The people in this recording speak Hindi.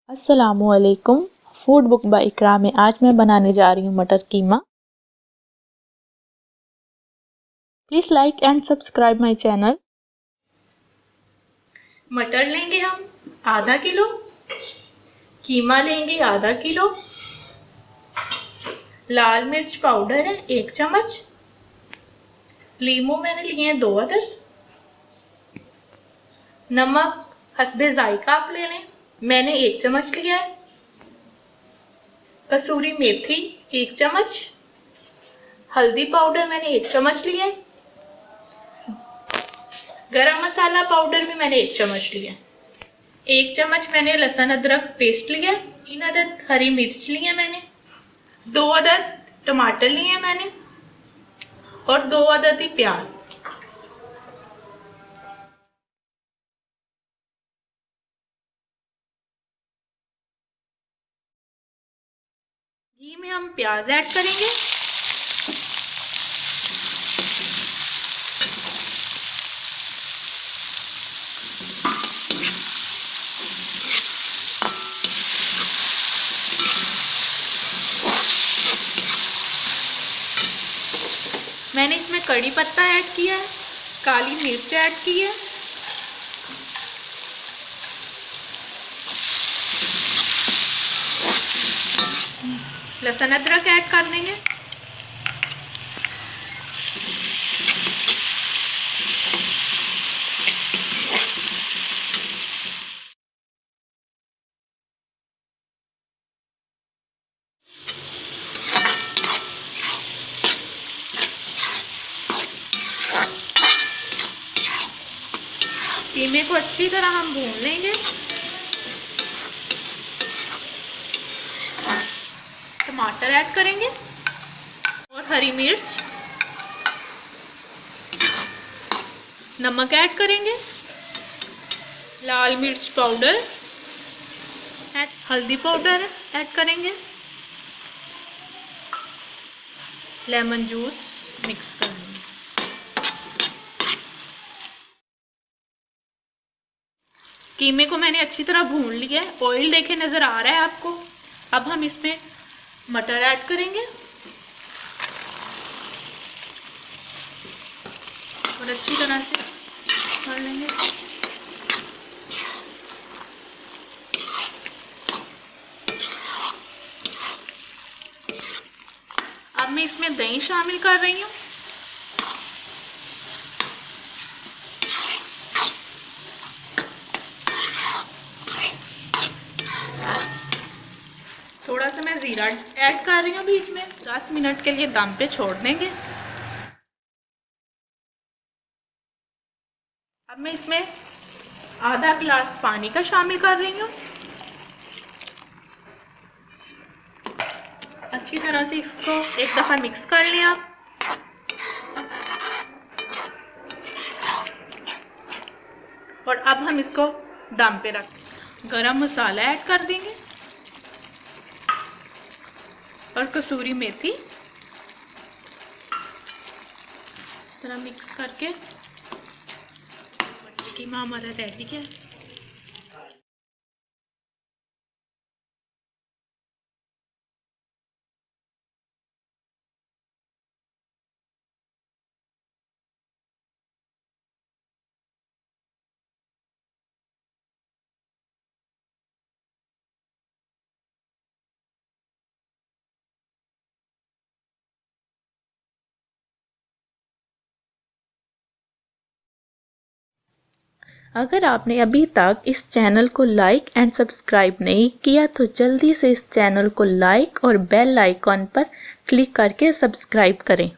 अस्सलामुअलैकुम। फूड बुक बाय इकरा में आज मैं बनाने जा रही हूँ मटर कीमा। Please like and subscribe my channel. मटर लेंगे हम आधा किलो, कीमा लेंगे आधा किलो, लाल मिर्च पाउडर है 1 चम्मच, लीमू मैंने लिए हैं 2 अदद, नमक हस्बे जायका आप ले लें, मैंने 1 चम्मच लिया है, कसूरी मेथी 1 चम्मच, हल्दी पाउडर मैंने 1 चम्मच लिया है, गरम मसाला पाउडर भी मैंने 1 चम्मच लिया है, 1 चम्मच मैंने लहसुन अदरक पेस्ट लिया, 3 अदद हरी मिर्च लिए मैंने, 2 अदद टमाटर लिए मैंने और 2 अदद ही प्याज। घी में हम प्याज ऐड करेंगे, मैंने इसमें कड़ी पत्ता ऐड किया है, काली मिर्च ऐड की है, लहसुन अदरक ऐड कर देंगे, कीमे को अच्छी तरह हम भून लेंगे, टमाटर ऐड करेंगे और हरी मिर्च, नमक ऐड करेंगे, लाल मिर्च पाउडर हल्दी पाउडर ऐड करेंगे, लेमन जूस मिक्स करेंगे। कीमे को मैंने अच्छी तरह भून लिया है, ऑयल देखे नजर आ रहा है आपको। अब हम इसमें मटर ऐड करेंगे और अच्छी तरह से कर लेंगे। अब मैं इसमें दही शामिल कर रही हूँ, थोड़ा सा मैं जीरा ऐड कर रही हूँ बीच में। 10 मिनट के लिए दम पे छोड़ देंगे। अब मैं इसमें आधा गिलास पानी का शामिल कर रही हूँ। अच्छी तरह से इसको एक दफ़ा मिक्स कर लें आप। और अब हम इसको दम पे रख गरम मसाला ऐड कर देंगे और कसूरी मेथी तरह मिक्स करके कीमा हमारा रेडी है। अगर आपने अभी तक इस चैनल को लाइक एंड सब्सक्राइब नहीं किया तो जल्दी से इस चैनल को लाइक और बेल आइकॉन पर क्लिक करके सब्सक्राइब करें।